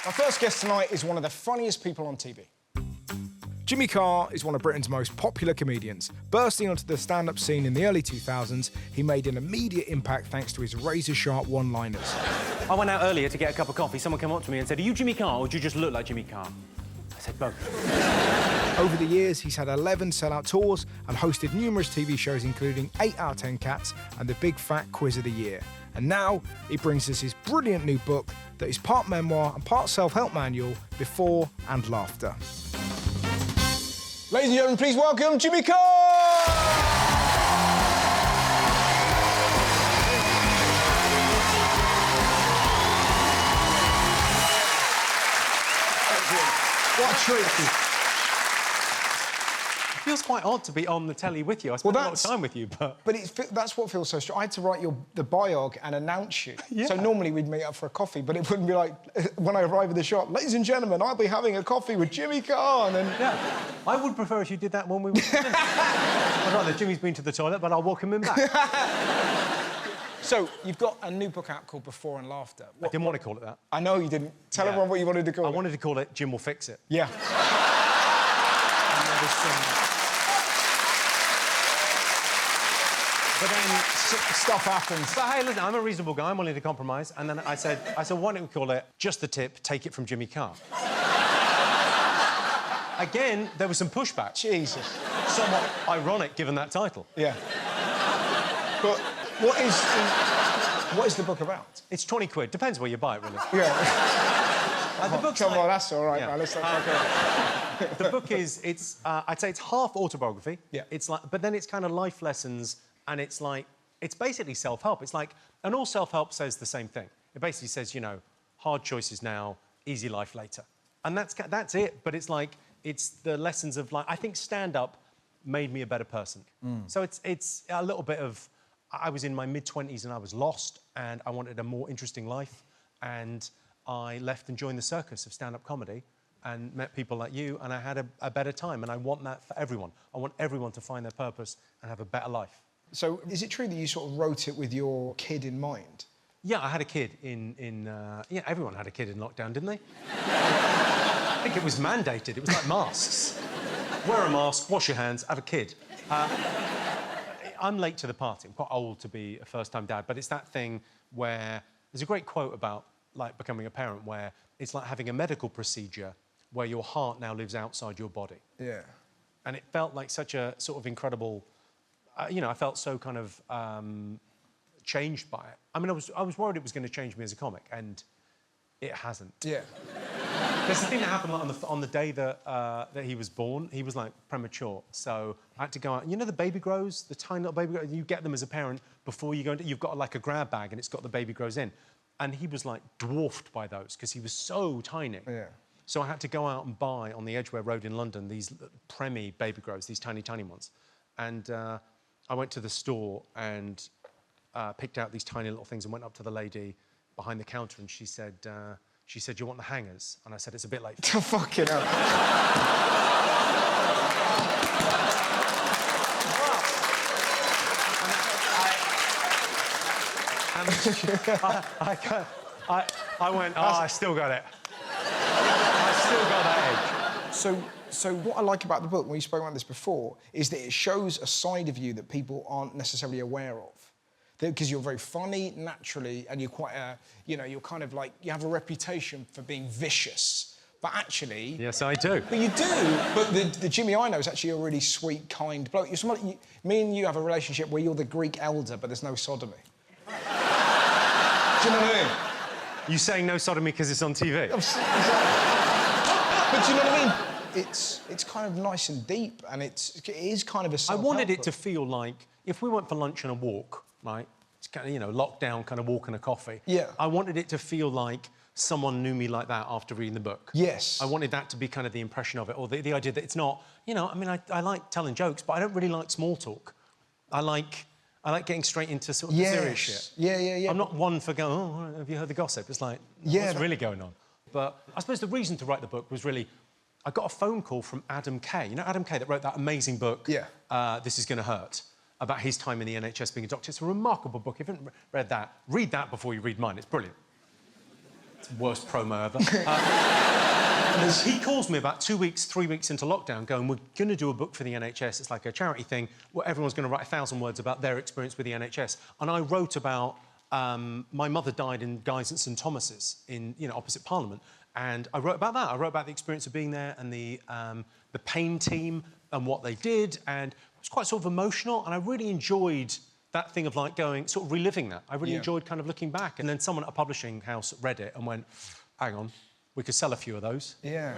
Our first guest tonight is one of the funniest people on TV. Jimmy Carr is one of Britain's most popular comedians. Bursting onto the stand-up scene in the early 2000s, he made an immediate impact thanks to his razor-sharp one-liners. I went out earlier to get a cup of coffee. Someone came up to me and said, "Are you Jimmy Carr or do you just look like Jimmy Carr?" I said, "Both." Over the years, he's had 11 sellout tours and hosted numerous TV shows, including 8 Out of 10 Cats and the Big Fat Quiz of the Year. And now, he brings us his brilliant new book that is part memoir and part self-help manual, Before and Laughter. Ladies and gentlemen, please welcome Jimmy Carr! What a treat. It feels quite odd to be on the telly with you. I spent a lot of time with you, but that's what feels so strange. I had to write the biog and announce you. Yeah. So normally we'd meet up for a coffee, but it wouldn't be like, when I arrive at the shop, ladies and gentlemen, I'll be having a coffee with Jimmy Carr, and then... Yeah. I would prefer if you did that when we were... I'd rather Jimmy's been to the toilet, but I'll welcome him back. So, you've got a new book out called Before and Laughter. I didn't want to call it that. I know you didn't. Tell everyone what you wanted to call it. I wanted to call it Jim Will Fix It. Yeah. But then stuff happens. But hey, listen, I'm a reasonable guy. I'm willing to compromise. And then I said, why don't we call it Just the Tip, Take It from Jimmy Carr? Again, there was some pushback. Jesus. Somewhat ironic, given that title. Yeah. But what is the book about? It's 20 quid. Depends where you buy it, really. Yeah. The book's Come on, that's all right, man. The book is, I'd say it's half autobiography. Yeah. It's like, but then it's kind of life lessons, and it's like, it's basically self-help. It's like, and all self-help says the same thing. It basically says, you know, hard choices now, easy life later. And that's it, but it's like, it's the lessons of, like, I think stand-up made me a better person. So it's a little bit of, I was in my mid-20s and I was lost, and I wanted a more interesting life, and I left and joined the circus of stand-up comedy and met people like you, and I had a better time, and I want that for everyone. I want everyone to find their purpose and have a better life. So, is it true that you sort of wrote it with your kid in mind? Yeah, I had a kid yeah, everyone had a kid in lockdown, didn't they? I think it was mandated. It was like masks. Wear a mask, wash your hands, have a kid. I'm late to the party. I'm quite old to be a first-time dad, but it's that thing where... There's a great quote about, like, becoming a parent where it's like having a medical procedure where your heart now lives outside your body. Yeah. And it felt like such a sort of incredible... you know, I felt so kind of changed by it. I mean, I was worried it was going to change me as a comic, and it hasn't. Yeah. There's the thing that happened like, on the day that that he was born. He was, like, premature, so I had to go out. You know the baby grows, the tiny little baby grows? You get them as a parent before you go into... You've got, like, a grab bag, and it's got the baby grows in. And he was, like, dwarfed by those, because he was so tiny. Yeah. So I had to go out and buy, on the Edgware Road in London, these Premi baby grows, these tiny, tiny ones. And I went to the store and picked out these tiny little things and went up to the lady behind the counter, and she said, "Do you want the hangers?" And I said, "It's a bit late." Fucking hell. I went, I still got it. I still got that edge. So what I like about the book, when you spoke about this before, is that it shows a side of you that people aren't necessarily aware of. Because you're very funny, naturally, and you're quite you know, you're kind of like... You have a reputation for being vicious. But actually... Yes, I do. But you do. But the Jimmy I know is actually a really sweet, kind bloke. You're somebody... Me and you have a relationship where you're the Greek elder, but there's no sodomy. Do you know what I mean? You saying no sodomy because it's on TV? Exactly. But do you know what I mean? It's kind of nice and deep, and it is kind of a self-help I wanted it book. to feel like, if we went for lunch and a walk, right? It's kind of, you know, lockdown kind of walk and a coffee. Yeah. I wanted it to feel like someone knew me like that after reading the book. Yes. I wanted that to be kind of the impression of it, or the idea that it's not... You know, I mean, I like telling jokes, but I don't really like small talk. I like getting straight into sort of the serious shit. Yeah. I'm not one for going, "Oh, have you heard the gossip?" It's like, what's really going on? But I suppose the reason to write the book was really... I got a phone call from Adam Kay. You know Adam Kay, that wrote that amazing book, This Is Gonna Hurt, about his time in the NHS being a doctor. It's a remarkable book. If you haven't read that, read that before you read mine. It's brilliant. It's the worst promo ever. He calls me about 2 weeks, 3 weeks into lockdown going, we're going to do a book for the NHS. It's like a charity thing where everyone's going to write 1,000 words about their experience with the NHS. And I wrote about my mother died in Guy's and St Thomas's in, opposite Parliament. And I wrote about that. I wrote about the experience of being there and the pain team and what they did. And it was quite sort of emotional. And I really enjoyed that thing of like going, sort of reliving that. I really enjoyed kind of looking back. And then someone at a publishing house read it and went, hang on, we could sell a few of those. Yeah.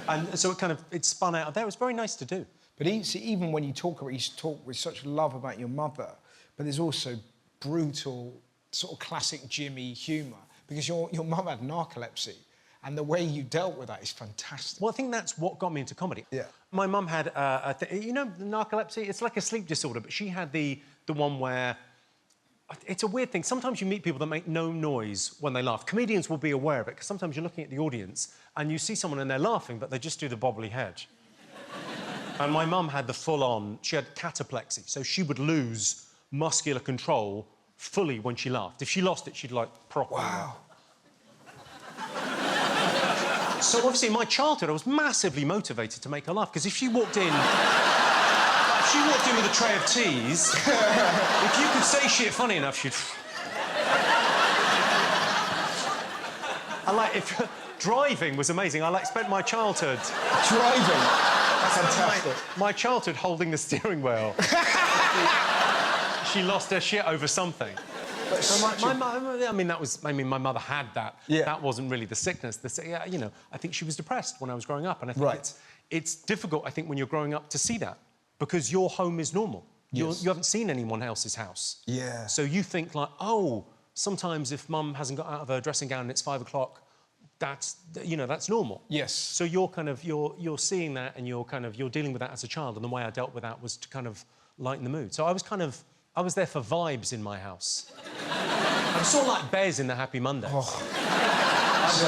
And so it spun out of there. It was very nice to do. But even when you talk with such love about your mother, but there's also brutal, sort of classic Jimmy humour, because your mum had narcolepsy, and the way you dealt with that is fantastic. Well, I think that's what got me into comedy. Yeah. My mum had narcolepsy? It's like a sleep disorder, but she had the one where... It's a weird thing. Sometimes you meet people that make no noise when they laugh. Comedians will be aware of it, because sometimes you're looking at the audience and you see someone and they're laughing, but they just do the bobbly head. And my mum had the full-on... She had cataplexy, so she would lose muscular control fully when she laughed. If she lost it, she'd, like, properly... Wow. So, obviously, in my childhood, I was massively motivated to make her laugh, because if she walked in... If she walked in with a tray of teas, if you could say shit funny enough, she'd... Driving was amazing. I, spent my childhood... Driving? That's fantastic. My childhood holding the steering wheel. She lost her shit over something. So my mother had that. Yeah. That wasn't really the sickness. I think she was depressed when I was growing up, and I think it's difficult, I think, when you're growing up to see that, because your home is normal. Yes. You haven't seen anyone else's house. Yeah. So you think, like, oh, sometimes if mum hasn't got out of her dressing gown and it's 5 o'clock, that's normal. Yes. So you're seeing that, and you're dealing with that as a child, and the way I dealt with that was to kind of lighten the mood. So I was there for vibes in my house. I'm sort of like Bez in the Happy Mondays. Oh.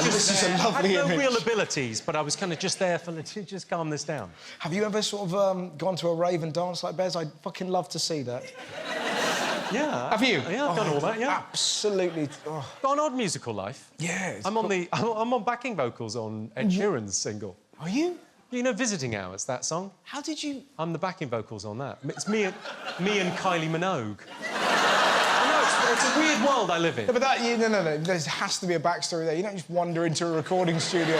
This is a lovely I had no image. real abilities, but I was kind of just there to just calm this down. Have you ever sort of gone to a rave and danced like Bez? I'd fucking love to see that. Yeah. Have you? Yeah, I've done all that, yeah. Absolutely. Oh. Got an odd musical life. Yeah. I'm on backing vocals on Ed Sheeran's single. Are you? You know Visiting Hours, that song? How did you... I'm the backing vocals on that. It's me and Kylie Minogue. I know, it's a weird world I live in. No, but no. There has to be a backstory there. You don't just wander into a recording studio.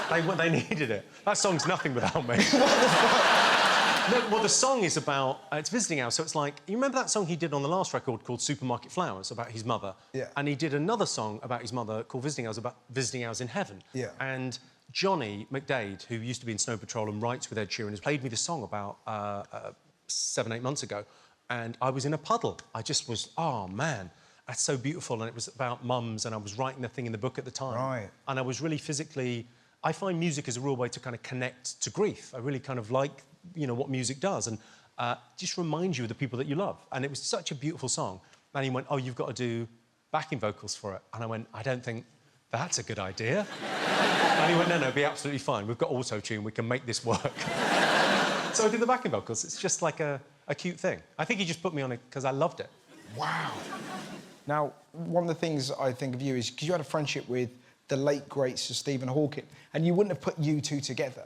They needed it. That song's nothing without me. What the fuck? No, well, the song is about... it's Visiting Hours, so it's like... You remember that song he did on the last record called Supermarket Flowers, about his mother? Yeah. And he did another song about his mother called Visiting Hours, about visiting hours in heaven. Yeah. And Johnny McDade, who used to be in Snow Patrol and writes with Ed Sheeran, has played me the song about 7-8 months ago, and I was in a puddle. I just was, oh, man, that's so beautiful, and it was about mums, and I was writing the thing in the book at the time. Right. And I was really physically... I find music as a real way to kind of connect to grief. I really kind of like, what music does, and just reminds you of the people that you love. And it was such a beautiful song. And he went, oh, you've got to do backing vocals for it. And I went, I don't think that's a good idea. And he went, no, it'll be absolutely fine. We've got auto-tune, we can make this work. So I did the backing vocals. It's just like a cute thing. I think he just put me on it because I loved it. Wow. Now, one of the things I think of you is because you had a friendship with the late, great Sir Stephen Hawking, and you wouldn't have put you two together.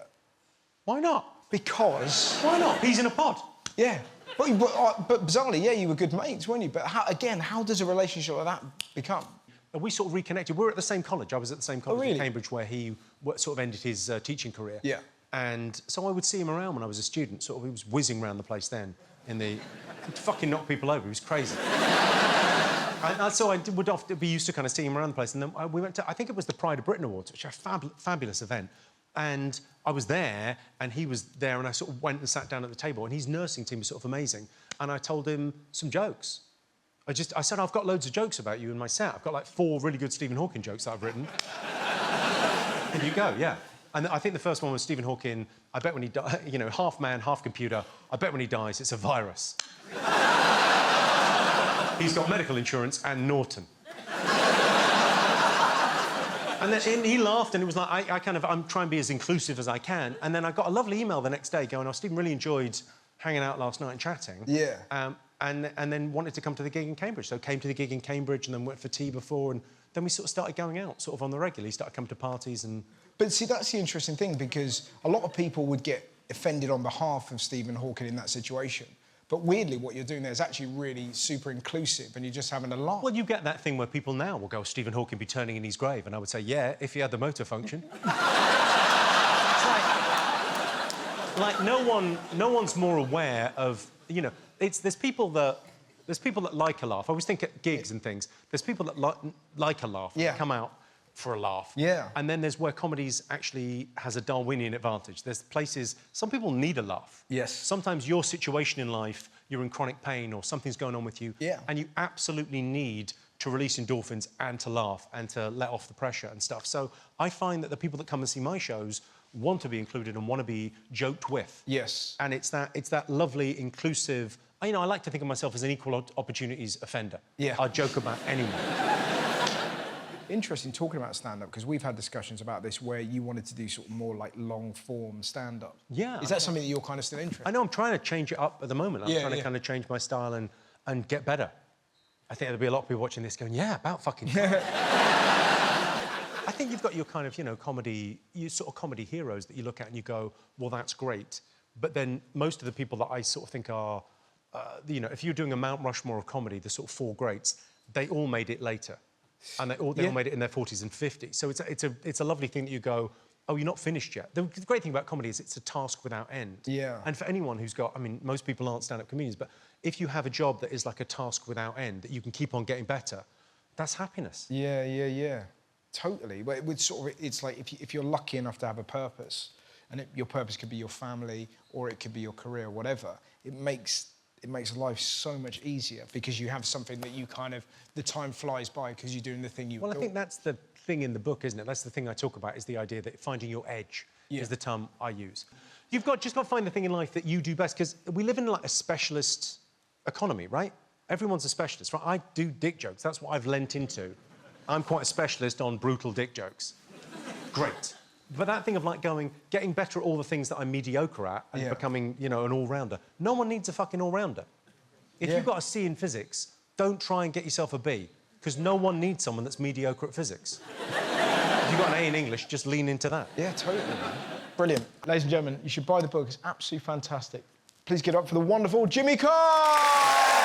Why not? Because... Why not? Peas in a pod. Yeah. But bizarrely, yeah, you were good mates, weren't you? But how does a relationship like that become? We sort of reconnected. We were at the same college. I was at the same college in really? Cambridge where he sort of ended his teaching career. Yeah. And so I would see him around when I was a student. Sort of, he was whizzing around the place then. He'd fucking knock people over. He was crazy. So I would often be used to kind of seeing him around the place. And then we went to, I think it was the Pride of Britain Awards, which was a fabulous event. And I was there, and he was there, and I sort of went and sat down at the table, and his nursing team was sort of amazing. And I told him some jokes. I said, I've got loads of jokes about you in my set. I've got, like, 4 really good Stephen Hawking jokes that I've written. And you go, yeah. And I think the first one was Stephen Hawking, I bet when he dies, half man, half computer, I bet when he dies, it's a virus. He's got medical insurance and Norton. And then he laughed, and it was like, I'm trying to be as inclusive as I can. And then I got a lovely email the next day going, oh, Stephen really enjoyed hanging out last night and chatting. Yeah. And then wanted to come to the gig in Cambridge. So came to the gig in Cambridge and then went for tea before, and then we sort of started going out sort of on the regular. He started coming to parties and... But see, that's the interesting thing, because a lot of people would get offended on behalf of Stephen Hawking in that situation. But weirdly, what you're doing there is actually really super inclusive, and you're just having a laugh. Well, you get that thing where people now will go, Stephen Hawking be turning in his grave, and I would say, yeah, if he had the motor function. It's like no one's more aware of, you know, there's people that like a laugh. I always think at gigs and things, there's people that like a laugh, yeah, come out for a laugh. Yeah. And then there's where comedies actually has a Darwinian advantage. There's places, some people need a laugh. Yes. Sometimes your situation in life, you're in chronic pain or something's going on with you, yeah, and you absolutely need to release endorphins and to laugh and to let off the pressure and stuff. So I find that the people that come and see my shows want to be included and want to be joked with. Yes. And it's that lovely, inclusive... You know, I like to think of myself as an equal opportunities offender. Yeah. I joke about anyone. Interesting talking about stand-up, because we've had discussions about this where you wanted to do sort of more like long-form stand-up. Yeah. Is that something that you're kind of still interested in? I know, I'm trying to change it up at the moment. I'm trying to kind of change my style and get better. I think there'll be a lot of people watching this going, yeah, about fucking time. I think you've got your kind of, you know, comedy heroes that you look at and you go, well, that's great. But then most of the people that I sort of think are, you know, if you're doing a Mount Rushmore of comedy, the sort of four greats, they all made it later. And they all made it in their 40s and 50s. So it's a lovely thing that you go, oh, you're not finished yet. The great thing about comedy is it's a task without end. Yeah. And for anyone who's got, I mean, most people aren't stand-up comedians, but if you have a job that is like a task without end, that you can keep on getting better, that's happiness. Yeah. Totally. But it's like if you're lucky enough to have a purpose, and your purpose could be your family or it could be your career, whatever, it makes life so much easier because you have something that you kind of, the time flies by because you're doing the thing you... Well, I think that's the thing in the book, isn't it? That's the thing I talk about, is the idea that finding your edge is the term I use. You've just got to find the thing in life that you do best, because we live in like a specialist economy, right? Everyone's a specialist, right? I do dick jokes. That's what I've lent into. I'm quite a specialist on brutal dick jokes. Great. But that thing of like getting better at all the things that I'm mediocre at and becoming, you know, an all-rounder. No one needs a fucking all-rounder. If you've got a C in physics, don't try and get yourself a B, because no one needs someone that's mediocre at physics. If you've got an A in English, just lean into that. Yeah, totally, man. Brilliant. Ladies and gentlemen, you should buy the book. It's absolutely fantastic. Please get up for the wonderful Jimmy Carr!